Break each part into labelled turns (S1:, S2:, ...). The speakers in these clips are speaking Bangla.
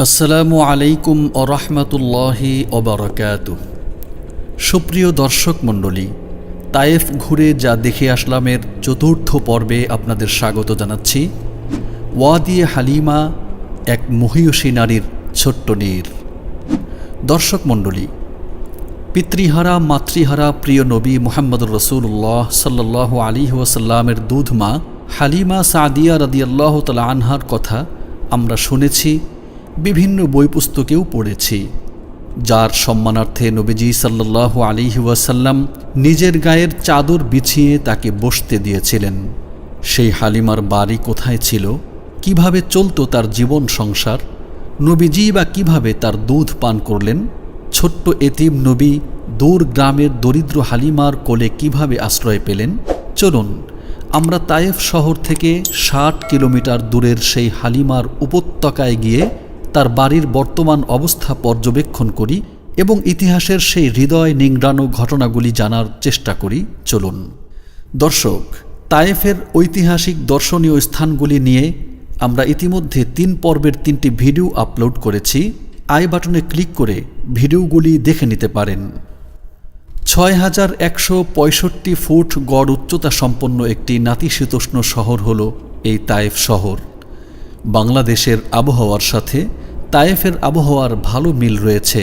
S1: আসসালামু আলাইকুম ওরহমতুল্লাহি ওবারাকাতুহু। সুপ্রিয় দর্শক মণ্ডলী, তায়েফ ঘুরে যা দেখে আসলামের চতুর্থ পর্বে আপনাদের স্বাগত জানাচ্ছি। ওয়াদি হালিমা, এক মহিয়সী নারীর ছোট্ট নীর। দর্শক মণ্ডলী, পিতৃহারা মাতৃহারা প্রিয় নবী মুহাম্মদুর রাসূলুল্লাহ সাল্লাল্লাহু আলাইহি ওয়াসাল্লামের দুধমা হালিমা সাদিয়া রাদিয়াল্লাহু তাআলা আনহার কথা আমরা শুনেছি, বিভিন্ন বই পুস্তকেও পড়েছি, যার সম্মানার্থে নবীজি সাল্লাল্লাহু আলাইহি ওয়াসাল্লাম নিজের গায়ের চাদর বিছিয়ে তাকে বসতে দিয়েছিলেন। সেই হালিমার বাড়ি কোথায় ছিল, কিভাবে চলত তার জীবন সংসার, নবীজি বা কিভাবে তার দুধ পান করলেন, ছোট্ট এতিম নবী দূর গ্রামের দরিদ্র হালিমার কোলে কিভাবে আশ্রয় পেলেন, চলুন আমরা তায়েফ শহর থেকে ৬০ কিলোমিটার দূরের সেই হালিমার উপত্যকায় গিয়ে তার বাড়ির বর্তমান অবস্থা পর্যবেক্ষণ করি এবং ইতিহাসের সেই হৃদয় নিংড়ানো ঘটনাগুলি জানার চেষ্টা করি। চলুন দর্শক, তায়েফের ঐতিহাসিক দর্শনীয় স্থানগুলি নিয়ে আমরা ইতিমধ্যে ৩ পর্বের ৩টি ভিডিও আপলোড করেছি। আই বাটনে ক্লিক করে ভিডিওগুলি দেখে নিতে পারেন। ৬,১৬৫ ফুট গড় উচ্চতা সম্পন্ন একটি নাতিশীতোষ্ণ শহর হল এই তায়েফ শহর। বাংলাদেশের আবহাওয়ার সাথে তায়েফের আবহাওয়ার ভালো মিল রয়েছে।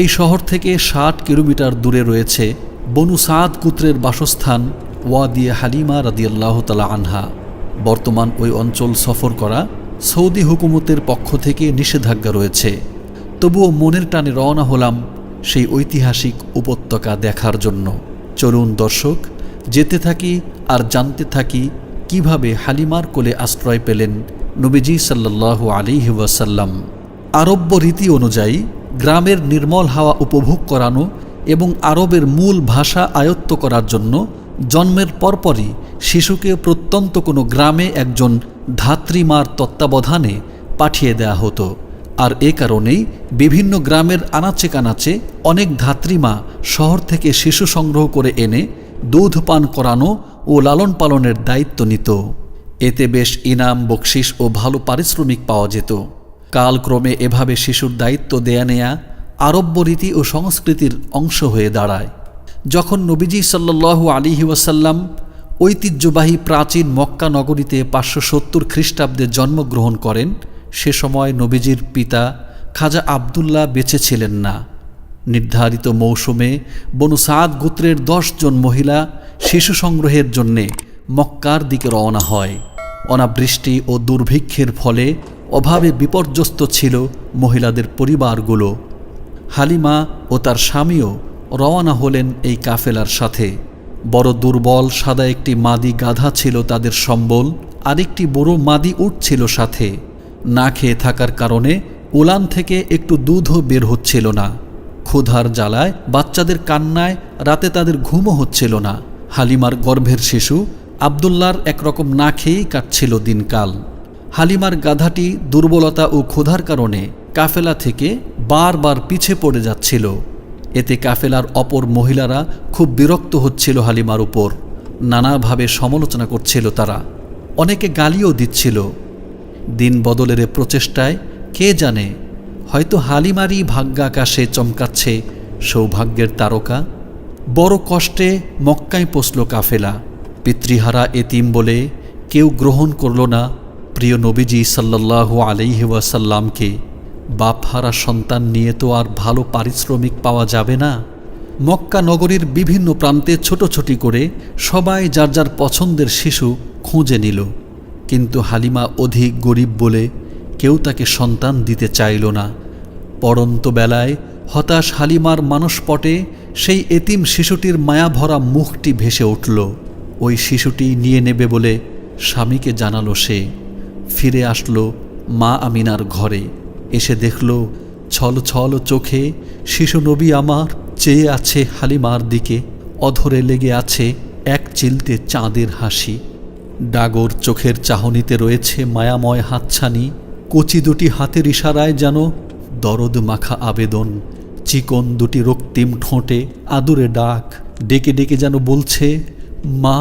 S1: এই শহর থেকে ৬০ কিলোমিটার দূরে রয়েছে বনু সাদ গোত্রের বাসস্থান ওয়াদি হালিমা রাদিয়াল্লাহু তাআলা আনহা। বর্তমান ওই অঞ্চল সফর করা সৌদি হুকুমতের পক্ষ থেকে নিষেধাজ্ঞা রয়েছে। তবুও মনের টানে রওনা হলাম সেই ঐতিহাসিক উপত্যকা দেখার জন্য। চলুন দর্শক, যেতে থাকি আর জানতে থাকি কিভাবে হালিমার কোলে আশ্রয় পেলেন নবীজি সাল্লাল্লাহু আলাইহি ওয়াসাল্লাম। আরব্য রীতি অনুযায়ী গ্রামের নির্মল হাওয়া উপভোগ করানো এবং আরবের মূল ভাষা আয়ত্ত করার জন্য জন্মের পরপরই শিশুকে প্রত্যন্ত কোনো গ্রামে একজন ধাত্রীমার তত্ত্বাবধানে পাঠিয়ে দেয়া হতো। আর এ কারণেই বিভিন্ন গ্রামের আনাচে কানাচে অনেক ধাত্রীমা শহর থেকে শিশু সংগ্রহ করে এনে দুধ পান করানো ও লালন পালনের দায়িত্ব নিত। এতে বেশ ইনাম, বকশিশ ও ভালো পারিশ্রমিক পাওয়া যেত। কালক্রমে এভাবে শিশুর দায়িত্ব দেয়া নেয়া আরব্য রীতি ও সংস্কৃতির অংশ হয়ে দাঁড়ায়। যখন নবীজি সাল্লাল্লাহু আলাইহি ওয়াসাল্লাম ঐতিহ্যবাহী প্রাচীন মক্কা নগরীতে ৫৭০ খ্রিস্টাব্দে জন্মগ্রহণ করেন, সে সময় নবীজির পিতা খাজা আবদুল্লাহ বেঁচে ছিলেন না। নির্ধারিত মৌসুমে বনু সাদ গোত্রের ১০ জন মহিলা শিশু সংগ্রহের জন্যে মক্কার দিকে রওনা হয়। অনাবৃষ্টি ও দুর্ভিক্ষের ফলে অভাবে বিপর্যস্ত ছিল মহিলাদের পরিবারগুলো। হালিমা ও তার স্বামীও রওনা হলেন এই কাফেলার সাথে। বড় দুর্বল সাদা একটি মাদি গাধা ছিল তাদের সম্বল, আরেকটি বড় মাদি উট ছিল সাথে। না খেয়ে থাকার কারণে উলান থেকে একটু দুধও বের হচ্ছিল না। ক্ষুধার জ্বালায়, বাচ্চাদের কান্নায় রাতে তাদের ঘুমও হচ্ছিল না। হালিমার গর্ভের শিশু আবদুল্লাহর একরকম না খেয়েই কাটছিল দিনকাল। হালিমার গাধাটি দুর্বলতা ও ক্ষুধার কারণে কাফেলা থেকে বারবার পিছে পড়ে যাচ্ছিল। এতে কাফেলার অপর মহিলারা খুব বিরক্ত হচ্ছিল হালিমার উপর। নানাভাবে সমালোচনা করছিল তারা, অনেকে গালিও দিচ্ছিল। দিন বদলের প্রচেষ্টায় কে জানে, হয়তো হালিমারই ভাগ্যাকাশে চমকাচ্ছে সৌভাগ্যের তারকা। বড় কষ্টে মক্কায় পৌঁছল কাফেলা। পিতৃহারা এতিম বলে কেউ গ্রহণ করল না প্রিয় নবীজি সাল্লাল্লাহু আলাইহি ওয়াসাল্লামকে। বাপহারা সন্তান নিয়ে তো আর ভালো পারিশ্রমিক পাওয়া যাবে না। মক্কা নগরীর বিভিন্ন প্রান্তে ছোটোছুটি করে সবাই যার যার পছন্দের শিশু খুঁজে নিল, কিন্তু হালিমা অধিক গরিব বলে কেউ তাকে সন্তান দিতে চাইল না। পড়ন্ত বেলায় হতাশ হালিমার মানসপটে সেই এতিম শিশুটির মায়াভরা মুখটি ভেসে উঠল। ওই শিশুটি নিয়ে নেবে বলে স্বামীকে জানালো সে। ফিরে আসলো মা আমিনার ঘরে। এসে দেখল ছল ছল চোখে শিশু নবী আমার চেয়ে আছে হালিমার দিকে। অধরে লেগে আছে এক চিলতে চাঁদের হাসি। ডাগর চোখের চাহনিতে রয়েছে মায়াময় হাতছানি। কচি দুটি হাতের ইশারায় যেন দরদ মাখা আবেদন। চিকন দুটি রক্তিম ঠোঁটে আদুরে ডাক। ডেকে ডেকে যেন বলছে, মা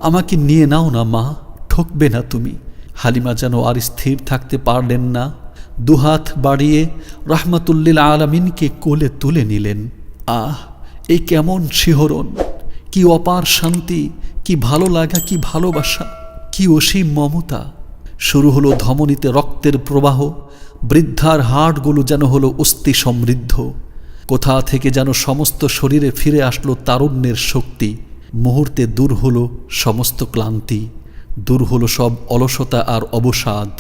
S1: আমাকে নিয়ে নাও না মা, ঠকবে না তুমি। হালিমা যেন আর স্থির থাকতে পারলেন না। দুহাত বাড়িয়ে রাহমাতুল্লিল আলামিনকে কোলে তুলে নিলেন। আহ, এই কেমন শিহরণ, কি অপার শান্তি, কি ভালো লাগা, কি ভালোবাসা, কি অসীম মমতা। শুরু হলো ধমনীতে রক্তের প্রবাহ, বৃদ্ধার হাড়গুলো যেন হলো অস্থি সমৃদ্ধ। কোথা থেকে যেন সমস্ত শরীরে ফিরে আসলো তারুণ্যের শক্তি। মুহূর্তে দূর হলো সমস্ত ক্লান্তি, দূর হলো সব অলসতা আর অবসাদ।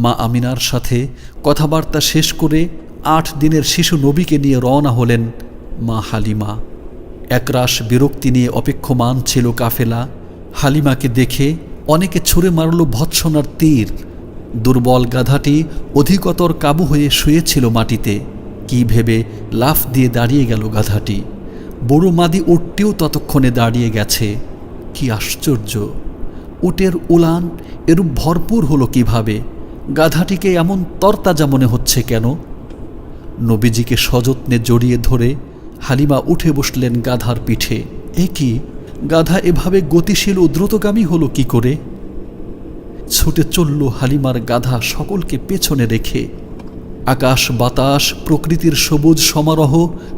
S1: মা আমিনার সাথে কথাবার্তা শেষ করে 8 দিনের শিশু নবীকে নিয়ে রওনা হলেন মা হালিমা। একরাশ বিরক্তি নিয়ে অপেক্ষমান ছিল কাফেলা। হালিমাকে দেখে অনেকে ছুঁড়ে মারল ভৎসনার তীর। দুর্বল গাধাটি অধিকতর কাবু হয়ে শুয়েছিল মাটিতে। কি ভেবে লাফ দিয়ে দাঁড়িয়ে গেল গাধাটি। বড় মাদি উটটিও ততক্ষণে দাঁড়িয়ে গেছে। কি আশ্চর্য! উটের উলান এরূপ ভরপুর হলো কিভাবে? গাধাটিকে এমন তরতাজা মনে হচ্ছে কেন? নবীজিকে সযত্নে জড়িয়ে ধরে হালিমা উঠে বসলেন গাধার পিঠে। এ কি, গাধা এভাবে গতিশীল ও দ্রুতগামী হলো কি করে? ছুটে চলল হালিমার গাধা সকলকে পেছনে রেখে। আকাশ বাতাস প্রকৃতির সবুজ সমারোহ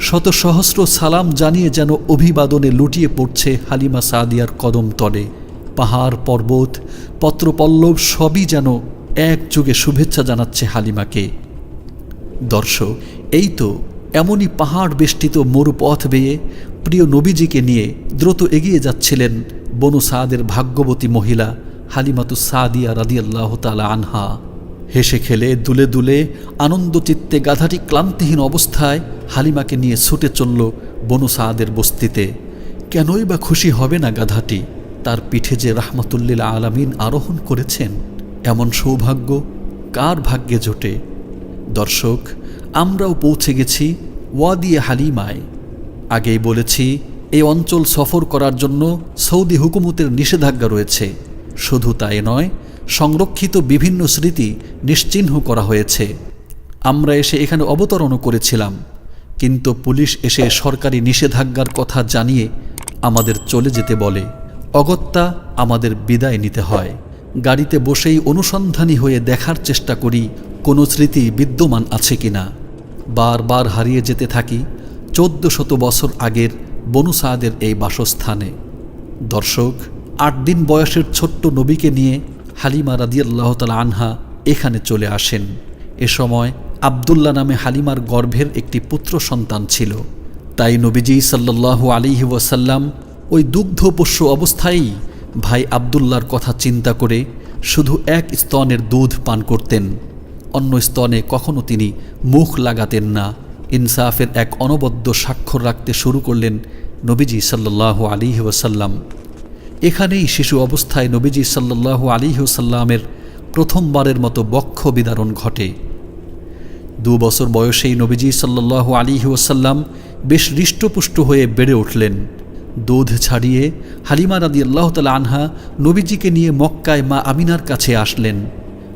S1: শত সহস্র সালাম জানিয়ে যেন অভিবাদনে লুটিয়ে পড়ছে হালিমা সাদিয়ার কদম তলে। পাহাড় পর্বত পত্রপল্লব সবই যেন একযোগে শুভেচ্ছা জানাচ্ছে হালিমাকে। দর্শক, এই তো এমনই পাহাড় বেষ্টিত মরুপথ বেয়ে প্রিয় নবীজিকে নিয়ে দ্রুত এগিয়ে যাচ্ছিলেন বনু সাদের ভাগ্যবতী মহিলা হালিমাতু সাদিয়া রাদিয়াল্লাহু তাআলা আনহা। হেসে খেলে দুলে দুলে আনন্দচিত্তে গাধাটি ক্লান্তিহীন অবস্থায় হালিমাকে নিয়ে ছুটে চলল বনু সাদের বস্তিতে। কেনই বা খুশি হবে না গাধাটি? তার পিঠে যে রাহমাতুল্লিল আলামিন আরোহণ করেছেন, এমন সৌভাগ্য কার ভাগ্যে জোটে? দর্শক, আমরাও পৌঁছে গেছি ওয়াদিয়ে হালিমায়। আগেই বলেছি, এই অঞ্চল সফর করার জন্য সৌদি হুকুমতের নিষেধাজ্ঞা রয়েছে। শুধু তাই নয়, সংরক্ষিত বিভিন্ন স্মৃতি নিশ্চিহ্ন করা হয়েছে। আমরা এসে এখানে অবতরণও করেছিলাম, কিন্তু পুলিশ এসে সরকারি নিষেধাজ্ঞার কথা জানিয়ে আমাদের চলে যেতে বলে। অগত্যা আমাদের বিদায় নিতে হয়। গাড়িতে বসেই অনুসন্ধানী হয়ে দেখার চেষ্টা করি কোনো স্মৃতি বিদ্যমান আছে কিনা। বারবার হারিয়ে যেতে থাকি 1400 বছর আগের বনু সাদের এই বাসস্থানে। দর্শক, 8 দিন বয়সের ছোট্ট নবীকে নিয়ে হালিমা রাদিয়াল্লাহু তাআলা আনহা এখানে চলে আসেন। এ সময় আব্দুল্লাহ নামে হালিমার গর্ভের একটি পুত্র সন্তান ছিল। তাই নবীজি সাল্লাল্লাহু আলাইহি ওয়াসাল্লাম ওই দুগ্ধপোষ্য অবস্থায়ই ভাই আব্দুল্লাহর কথা চিন্তা করে শুধু এক স্তনের দুধ পান করতেন। অন্য স্তনে কখনো তিনি মুখ লাগাতেন না। ইনসাফের এক অনবদ্য স্বাক্ষর রাখতে শুরু করলেন নবীজি সাল্লাল্লাহু আলাইহি ওয়াসাল্লাম। এখানেই শিশু অবস্থায় নবীজি সাল্লাল্লাহু আলাইহি ওয়াসাল্লামের প্রথমবারের মতো বক্ষ বিদারণ ঘটে। 2 বছর বয়সেই নবীজি সাল্লাল্লাহু আলাইহি ওয়াসাল্লাম বেশ হৃষ্টপুষ্ট হয়ে বেড়ে উঠলেন। দুধ ছাড়িয়ে হালিমা রাদিয়াল্লাহু তাআলা আনহা নবীজিকে নিয়ে মক্কায় মা আমিনার কাছে আসলেন।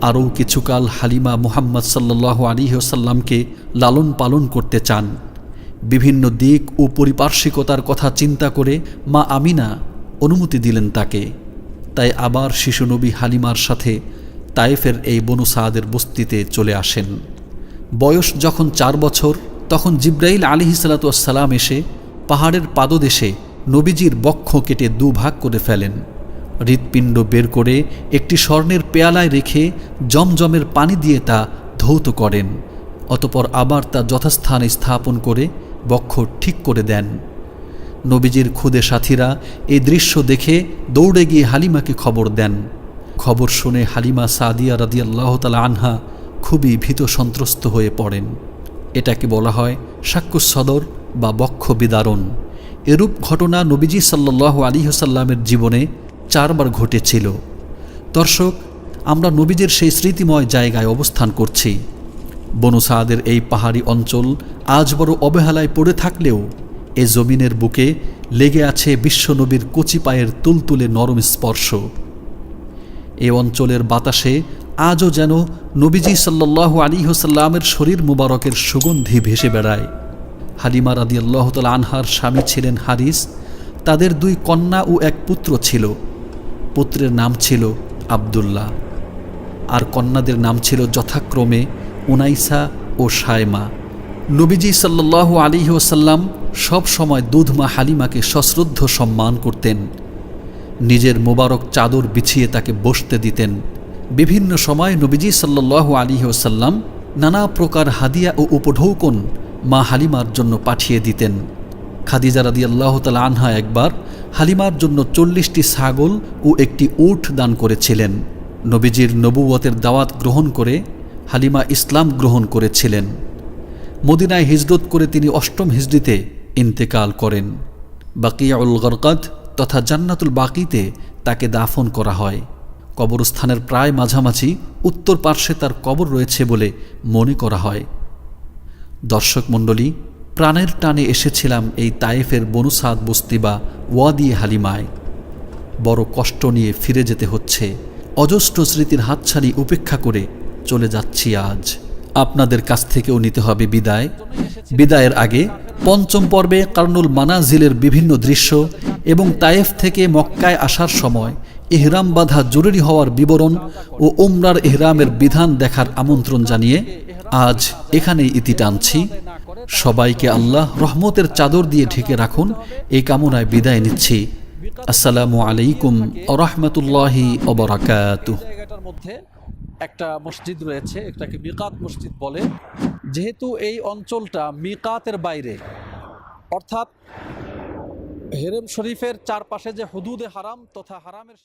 S1: আরও কিছুকাল হালিমা মুহাম্মদ সাল্লাল্লাহু আলাইহি ওয়াসাল্লামকে লালন পালন করতে চান। বিভিন্ন দিক ও পরিপার্শ্বিকতার কথা চিন্তা করে মা আমিনা অনুমতি দিলেন তাকে। তাই আবার শিশু নবী হালিমার সাথে তায়েফের এই বনু সাদের বস্তিতে চলে আসেন। বয়স যখন 4 বছর, তখন জিব্রাইল আলাইহিসসালাতু ওয়াসসালাম এসে পাহাড়ের পাদদেশে নবীজির বক্ষ কেটে 2 ভাগ করে ফেলেন। হৃৎপিণ্ড বের করে একটি স্বর্ণের পেয়ালায় রেখে জমজমের পানি দিয়ে তা ধৌত করেন। অতপর আবার তা যথাস্থানে স্থাপন করে বক্ষ ঠিক করে দেন। নবীজির খুদে সাথীরা এই দৃশ্য দেখে দৌড়ে গিয়ে হালিমাকে খবর দেন। খবর শুনে হালিমা সাদিয়া রাদিয়াল্লাহু তাআলা আনহা খুবই ভীত সন্ত্রস্ত হয়ে পড়েন। এটাকে বলা হয় শাক্কুস সদর বা বক্ষ বিদারণ। এরূপ ঘটনা নবীজি সাল্লাল্লাহু আলাইহি ওয়াসাল্লামের জীবনে 4 বার ঘটেছিল। দর্শক, আমরা নবীজির সেই স্মৃতিময় জায়গায় অবস্থান করছি। বনু সাদের এই পাহাড়ি অঞ্চল আজ বড় অবহেলায় পড়ে থাকলেও এ জমিনের বুকে লেগে আছে বিশ্বনবীর কচি পায়ের তুলতুলে নরম স্পর্শ। এ অঞ্চলের বাতাসে আজও যেন নবীজি সাল্লাল্লাহু আলাইহি ওয়াসাল্লামের শরীর মুবারকের সুগন্ধি ভেসে বেড়ায়। হালিমা রাদিয়াল্লাহু তাআলা আনহার স্বামী ছিলেন হারিস। তাদের 2 কন্যা ও 1 পুত্র ছিল। পুত্রের নাম ছিল আব্দুল্লাহ আর কন্যাদের নাম ছিল যথাক্রমে উনাইসা ও শায়মা। নবীজি সাল্লাল্লাহু আলাইহি ওয়াসাল্লাম সব সময় দুধমা হালিমাকে সশ্রদ্ধ সম্মান করতেন। নিজের মোবারক চাদর বিছিয়ে তাকে বসতে দিতেন। বিভিন্ন সময় নবীজি সাল্লাল্লাহু আলাইহি ওয়াসাল্লাম নানা প্রকার হাদিয়া ও উপঢৌকন মা হালিমার জন্য পাঠিয়ে দিতেন। খাদিজা রাদিয়াল্লাহু তাআলা আনহা একবার হালিমার জন্য 40টি ছাগল ও একটি উট দান করেছিলেন। নবীজির নবুয়তের দাওয়াত গ্রহণ করে হালিমা ইসলাম গ্রহণ করেছিলেন। মদিনায় হিজরত করে তিনি 8ম হিজরিতে ইন্তেকাল করেন। বাকিউল গরকাদ তথা জান্নাতুল বাকিতে তাকে দাফন করা হয়। কবরস্থানের প্রায় মাঝামাঝি উত্তর পার্শ্বে তার কবর রয়েছে বলে মনে করা হয়। দর্শক মণ্ডলী, প্রাণের টানে এসেছিলাম এই তায়েফের বনু সাদ বস্তি বা ওয়াদি হালিমায়। বড় কষ্ট নিয়ে ফিরে যেতে হচ্ছে। অজস্র স্মৃতির হাতছানি উপেক্ষা করে চলে যাচ্ছি আজ। আপনাদের কাছ থেকেও নিতে হবে বিদায়। বিদায়ের আগে 5ম পর্বে কারনুল মানাজিলের বিভিন্ন দৃশ্য এবং তায়েফ থেকে মক্কায় আসার সময় ইহরাম বাঁধা জরুরি হওয়ার বিবরণ ও উমরার ইহরামের বিধান দেখার আমন্ত্রণ জানিয়ে আজ এখানেই ইতি টানছি। সবাইকে আল্লাহ রহমতের চাদর দিয়ে ঢেকে রাখুন এই কামনায় বিদায় নিচ্ছি। আসসালামু আলাইকুম ওয়া রাহমাতুল্লাহি ওয়া বারাকাতুহু।
S2: জায়গাটার মধ্যে একটা মসজিদ রয়েছে, এটাকে মিকাত মসজিদ বলে। যেহেতু এই অঞ্চলটা মিকাতের বাইরে, অর্থাৎ হেরেম শরীফের চারপাশে যে হুদুদে হারাম তথা হারামের